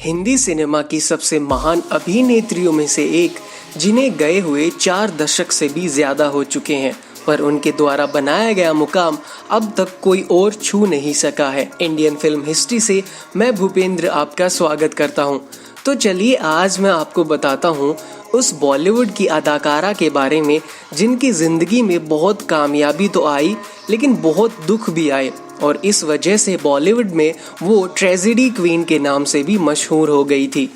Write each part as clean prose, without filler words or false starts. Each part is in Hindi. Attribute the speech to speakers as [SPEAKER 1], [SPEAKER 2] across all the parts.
[SPEAKER 1] हिंदी सिनेमा की सबसे महान अभिनेत्रियों में से एक, जिन्हें गए हुए 4 दशक से भी ज्यादा हो चुके हैं, पर उनके द्वारा बनाया गया मुकाम अब तक कोई और छू नहीं सका है। इंडियन फिल्म हिस्ट्री से मैं भूपेंद्र आपका स्वागत करता हूं। तो चलिए आज मैं आपको बताता हूं उस बॉलीवुड की अदाकारा के बारे में जिनकी जिंदगी में बहुत कामयाबी तो आई, लेकिन बहुत दुख भी आए, और इस वजह से बॉलीवुड में वो ट्रेजेडी क्वीन के नाम से भी मशहूर हो गई थी।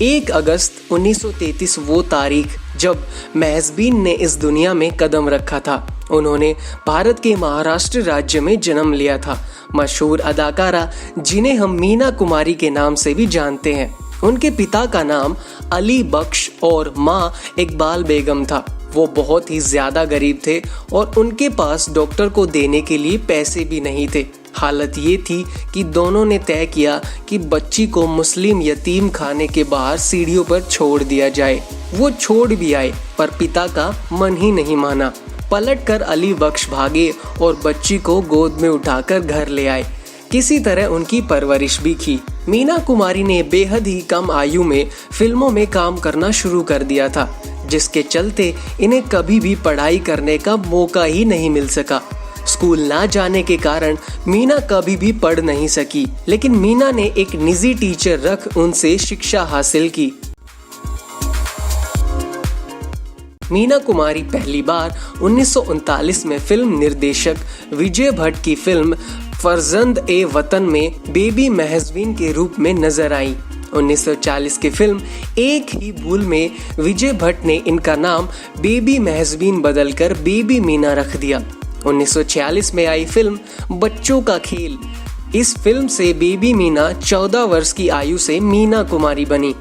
[SPEAKER 1] 1 अगस्त 1933 वो तारीख जब महजबीन ने इस दुनिया में कदम रखा था। उन्होंने भारत के महाराष्ट्र राज्य में जन्म लिया था। मशहूर अदाकारा जिन्हें हम मीना कुमारी के नाम से भी जानते हैं। उनके पिता का नाम अली बख्श और माँ इकबाल बेगम था। वो बहुत ही ज्यादा गरीब थे और उनके पास डॉक्टर को देने के लिए पैसे भी नहीं थे। हालत ये थी कि दोनों ने तय किया कि बच्ची को मुस्लिम यतीम खाने के बाहर सीढ़ियों पर छोड़ दिया जाए। वो छोड़ भी आए, पर पिता का मन ही नहीं माना। पलटकर अली बख्श भागे और बच्ची को गोद में उठाकर घर ले आए। किसी तरह उनकी परवरिश भी की। मीना कुमारी ने बेहद ही कम आयु में फिल्मों में काम करना शुरू कर दिया था, जिसके चलते इन्हें कभी भी पढ़ाई करने का मौका ही नहीं मिल सका। स्कूल ना जाने के कारण मीना कभी भी पढ़ नहीं सकी, लेकिन मीना ने एक निजी टीचर रख उनसे शिक्षा हासिल की। मीना कुमारी पहली बार 1939 में फिल्म निर्देशक विजय भट्ट की फिल्म फर्जंद ए वतन में बेबी महजबीन के रूप में नजर आई। 1940 की फिल्म एक ही भूल में विजय भट्ट ने इनका नाम बेबी महजबीन बदलकर बेबी मीना रख दिया। 1946 में आई फिल्म बच्चों का खेल। इस फिल्म से बेबी मीना 14 वर्ष की आयु से मीना कुमारी बनी।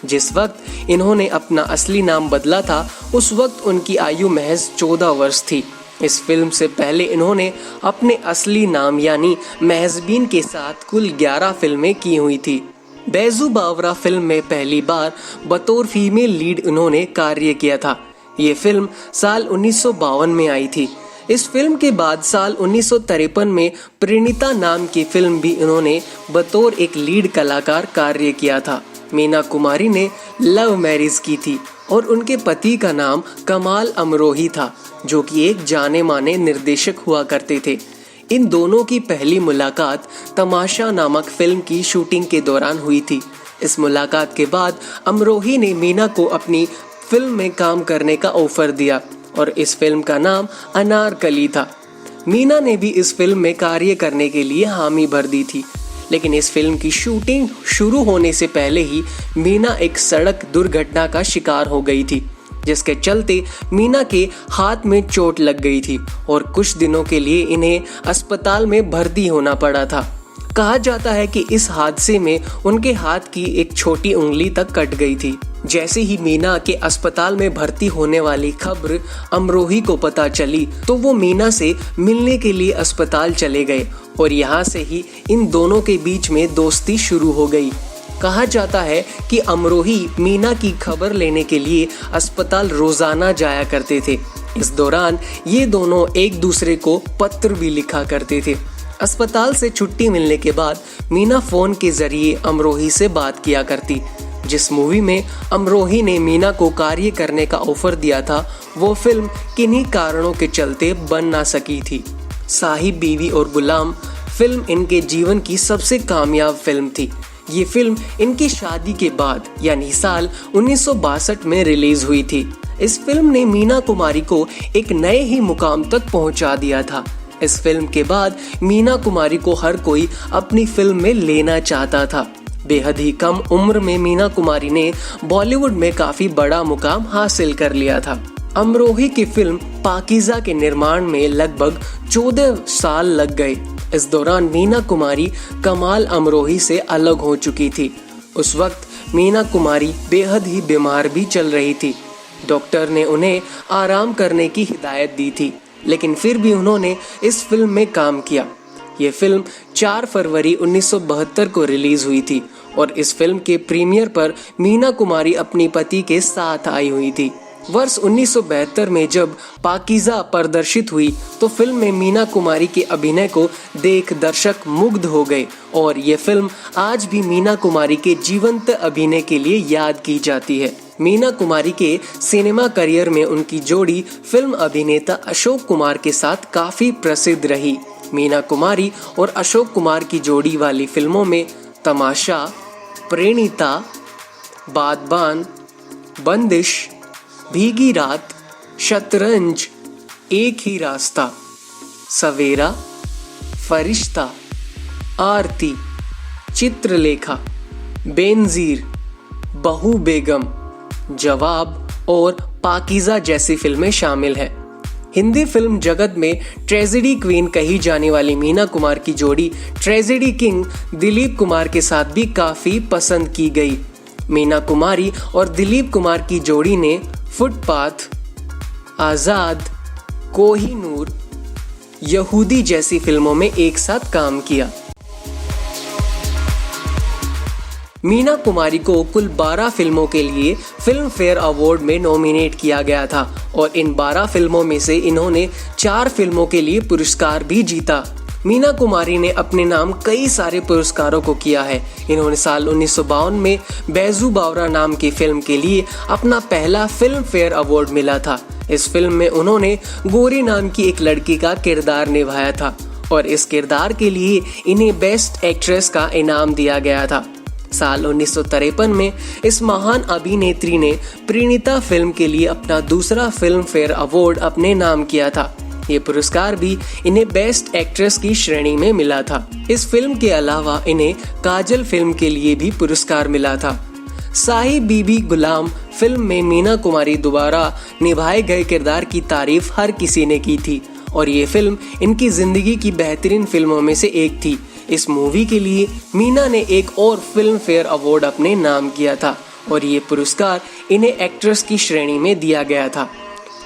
[SPEAKER 1] जिस वक्त इन्होंने अपना असली नाम बदला था, उस वक्त उनकी आयु महज 14 वर्ष थी। इस फिल्म से पहले इन्होंने अपने असली नाम यानी महजबीन के साथ कुल 11 फिल्में की हुई थी। बैजू बावरा फिल्म में पहली बार बतौर फीमेल लीड इन्होंने कार्य किया था। ये फिल्म साल 1952 में आई थी। इस फिल्म के बाद साल 1953 में प्रणीता नाम की फिल्म भी इन्होंने बतौर एक लीड कलाकार कार्य किया था। मीना कुमारी ने लव मैरिज की थी और उनके पति का नाम कमाल अमरोही था, जो कि एक जाने माने निर्देशक हुआ करते थे। इन दोनों की पहली मुलाकात तमाशा नामक फिल्म की शूटिंग के दौरान हुई थी। इस मुलाकात के बाद अमरोही ने मीना को अपनी फिल्म में काम करने का ऑफर दिया और इस फिल्म का नाम अनारकली था। मीना ने भी इस फिल्म में कार्य करने के लिए हामी भर दी थी, लेकिन इस फिल्म की शूटिंग शुरू होने से पहले ही मीना एक सड़क दुर्घटना का शिकार हो गई थी, जिसके चलते मीना के हाथ में चोट लग गई थी और कुछ दिनों के लिए इन्हें अस्पताल में भर्ती होना पड़ा था। कहा जाता है कि इस हादसे में उनके हाथ की एक छोटी उंगली तक कट गई थी। जैसे ही मीना के अस्पताल में भर्ती होने वाली खबर अमरोही को पता चली, तो वो मीना से मिलने के लिए अस्पताल चले गए और यहाँ से ही इन दोनों के बीच में दोस्ती शुरू हो गई। कहा जाता है कि अमरोही मीना की खबर लेने के लिए अस्पताल रोजाना जाया करते थे। इस दौरान ये दोनों एक दूसरे को पत्र भी लिखा करते थे। अस्पताल से छुट्टी मिलने के बाद मीना फोन के जरिए अमरोही से बात किया करती। जिस मूवी में अमरोही ने मीना को कार्य करने का ऑफर दिया था, वो फिल्म किन्हीं कारणों के चलते बन ना सकी थी। साहिब बीवी और गुलाम फिल्म इनके जीवन की सबसे कामयाब फिल्म थी। ये फिल्म इनकी शादी के बाद यानी साल 1962 में रिलीज हुई थी। इस फिल्म ने मीना कुमारी को एक नए ही मुकाम तक पहुंचा दिया था। इस फिल्म के बाद मीना कुमारी को हर कोई अपनी फिल्म में लेना चाहता था। बेहद ही कम उम्र में मीना कुमारी ने बॉलीवुड में काफी बड़ा मुकाम हासिल कर लिया था। अमरोही की फिल्म पाकीज़ा के निर्माण में लगभग 14 साल लग गए। इस दौरान मीना कुमारी कमाल अमरोही से अलग हो चुकी थी। उस वक्त मीना कुमारी बेहद ही बीमार भी चल रही थी। डॉक्टर ने उन्हें आराम करने की हिदायत दी थी, लेकिन फिर भी उन्होंने इस फिल्म में काम किया। ये फिल्म 4 फरवरी 1972 को रिलीज हुई थी और इस फिल्म के प्रीमियर पर मीना कुमारी अपनी पति के साथ आई हुई थी। वर्ष 1972 में जब पाकीज़ा प्रदर्शित हुई तो फिल्म में मीना कुमारी के अभिनय को देख दर्शक मुग्ध हो गए और ये फिल्म आज भी मीना कुमारी के जीवंत अभिनय के लिए याद की जाती है। मीना कुमारी के सिनेमा करियर में उनकी जोड़ी फिल्म अभिनेता अशोक कुमार के साथ काफी प्रसिद्ध रही। मीना कुमारी और अशोक कुमार की जोड़ी वाली फिल्मों में तमाशा, प्रेणिता, बादबान, बंदिश, भीगी रात, शतरंज, एक ही रास्ता, सवेरा, फरिश्ता, आरती, चित्रलेखा, बेनजीर, बहू बेगम, जवाब और पाकीज़ा जैसी फिल्में शामिल हैं। हिंदी फिल्म जगत में ट्रेजेडी क्वीन कही जाने वाली मीना कुमार की जोड़ी ट्रेजेडी किंग दिलीप कुमार के साथ भी काफी पसंद की गई। मीना कुमारी और दिलीप कुमार की जोड़ी ने फुटपाथ, आजाद, कोहिनूर, यहूदी जैसी फिल्मों में एक साथ काम किया। मीना कुमारी को कुल 12 फिल्मों के लिए फिल्म फेयर अवार्ड में नॉमिनेट किया गया था और इन 12 फिल्मों में से इन्होंने 4 फिल्मों के लिए पुरस्कार भी जीता। मीना कुमारी ने अपने नाम कई सारे पुरस्कारों को किया है। इन्होंने साल 1952 में बैजू बावरा नाम की फिल्म के लिए अपना पहला फिल्म फेयर अवार्ड मिला था। इस फिल्म में उन्होंने गोरी नाम की एक लड़की का किरदार निभाया था और इस किरदार के लिए इन्हें बेस्ट एक्ट्रेस का इनाम दिया गया था। साल 1953 में इस महान अभिनेत्री ने प्रेणिता फिल्म के लिए अपना दूसरा फिल्म फेयर अवार्ड अपने नाम किया था। ये पुरस्कार भी इन्हें बेस्ट एक्ट्रेस की श्रेणी में मिला था। इस फिल्म के अलावा इन्हें काजल फिल्म के लिए भी पुरस्कार मिला था। साहिब बीबी गुलाम फिल्म में मीना कुमारी द्वारा निभाए गए किरदार की तारीफ हर किसी ने की थी और ये फिल्म इनकी जिंदगी की बेहतरीन फिल्मों में से एक थी। इस मूवी के लिए मीना ने एक और फिल्म फेयर अवार्ड अपने नाम किया था और ये पुरस्कार इन्हें एक्ट्रेस की श्रेणी में दिया गया था।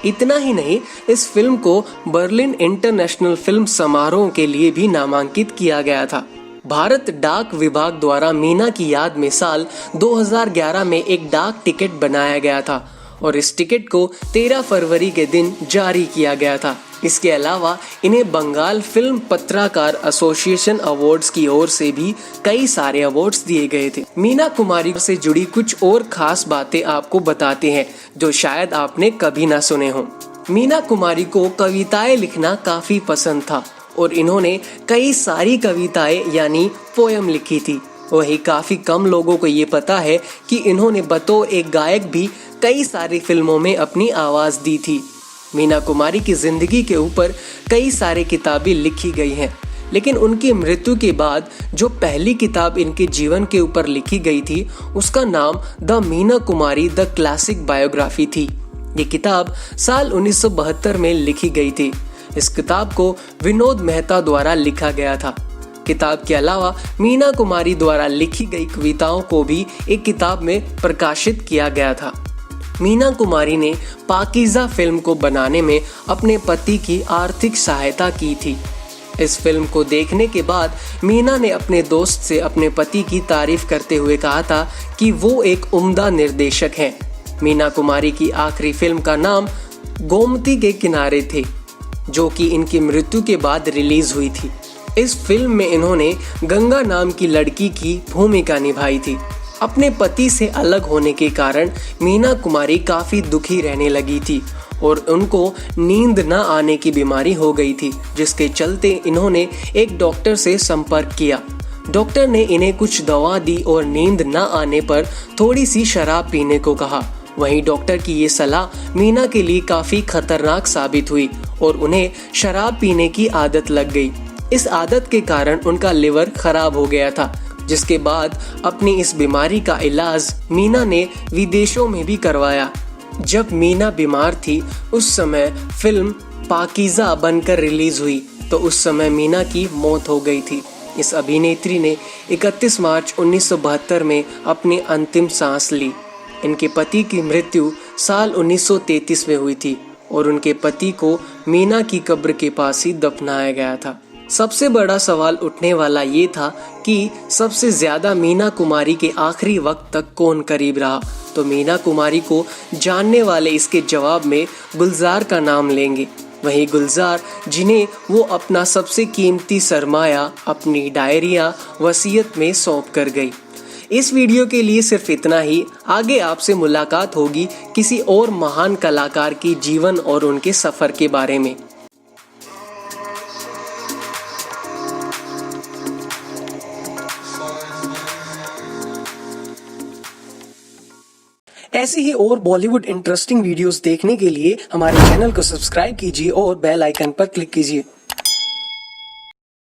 [SPEAKER 1] इतना ही नहीं, इस फिल्म को बर्लिन इंटरनेशनल फिल्म समारोह के लिए भी नामांकित किया गया था। भारत डाक विभाग द्वारा मीना की याद में साल 2011 में एक डाक टिकट बनाया गया था और इस टिकट को 13 फरवरी के दिन जारी किया गया था। इसके अलावा इन्हें बंगाल फिल्म पत्रकार एसोसिएशन अवार्ड्स की ओर से भी कई सारे अवार्ड्स दिए गए थे। मीना कुमारी से जुड़ी कुछ और खास बातें आपको बताते हैं जो शायद आपने कभी ना सुने हों। मीना कुमारी को कविताएं लिखना काफी पसंद था और इन्होंने कई सारी कविताएं यानी पोयम लिखी थी। वही काफी कम लोगों को ये पता है कि इन्होंने बतौर एक गायक भी कई सारी फिल्मों में अपनी आवाज दी थी। मीना कुमारी की जिंदगी के ऊपर कई सारे किताबें लिखी गई हैं, लेकिन उनकी मृत्यु के बाद जो पहली किताब इनके जीवन के ऊपर लिखी गई थी उसका नाम the Meena Kumari the classic biography थी। ये किताब साल 1972 में लिखी गई थी। इस किताब को विनोद मेहता द्वारा लिखा गया था। किताब के अलावा मीना कुमारी द्वारा लिखी गई कविताओं को भी एक किताब में प्रकाशित किया गया था। मीना कुमारी ने पाकीज़ा फिल्म को बनाने में अपने पति की आर्थिक सहायता की थी। इस फिल्म को देखने के बाद मीना ने अपने दोस्त से अपने पति की तारीफ करते हुए कहा था कि वो एक उम्दा निर्देशक हैं। मीना कुमारी की आखिरी फिल्म का नाम गोमती के किनारे थे, जो कि इनकी मृत्यु के बाद रिलीज हुई थी। इस फिल्म में इन्होंने गंगा नाम की लड़की की भूमिका निभाई थी। अपने पति से अलग होने के कारण मीना कुमारी काफी दुखी रहने लगी थी और उनको नींद न आने की बीमारी हो गई थी, जिसके चलते इन्होंने एक डॉक्टर से संपर्क किया। डॉक्टर ने इन्हें कुछ दवा दी और नींद न आने पर थोड़ी सी शराब पीने को कहा। वहीं डॉक्टर की ये सलाह मीना के लिए काफी खतरनाक साबित हुई और उन्हें शराब पीने की आदत लग गई। इस आदत के कारण उनका लिवर खराब हो गया था, जिसके बाद अपनी इस बीमारी का इलाज मीना ने विदेशों में भी करवाया। जब मीना बीमार थी उस समय फिल्म पाकीज़ा बनकर रिलीज हुई तो उस समय मीना की मौत हो गई थी। इस अभिनेत्री ने 31 मार्च 1972 में अपनी अंतिम सांस ली। इनके पति की मृत्यु साल 1933 में हुई थी और उनके पति को मीना की कब्र के पास ही दफनाया गया था। सबसे बड़ा सवाल उठने वाला ये था कि सबसे ज्यादा मीना कुमारी के आखिरी वक्त तक कौन करीब रहा। तो मीना कुमारी को जानने वाले इसके जवाब में गुलजार का नाम लेंगे। वहीं गुलजार, जिन्हें वो अपना सबसे कीमती सरमाया, अपनी डायरिया वसीयत में सौंप कर गई। इस वीडियो के लिए सिर्फ इतना ही। आगे आपसे मुलाकात होगी किसी और महान कलाकार की जीवन और उनके सफर के बारे में। ऐसे ही और बॉलीवुड इंटरेस्टिंग वीडियोस देखने के लिए हमारे चैनल को सब्सक्राइब कीजिए और बेल आइकन पर क्लिक कीजिए।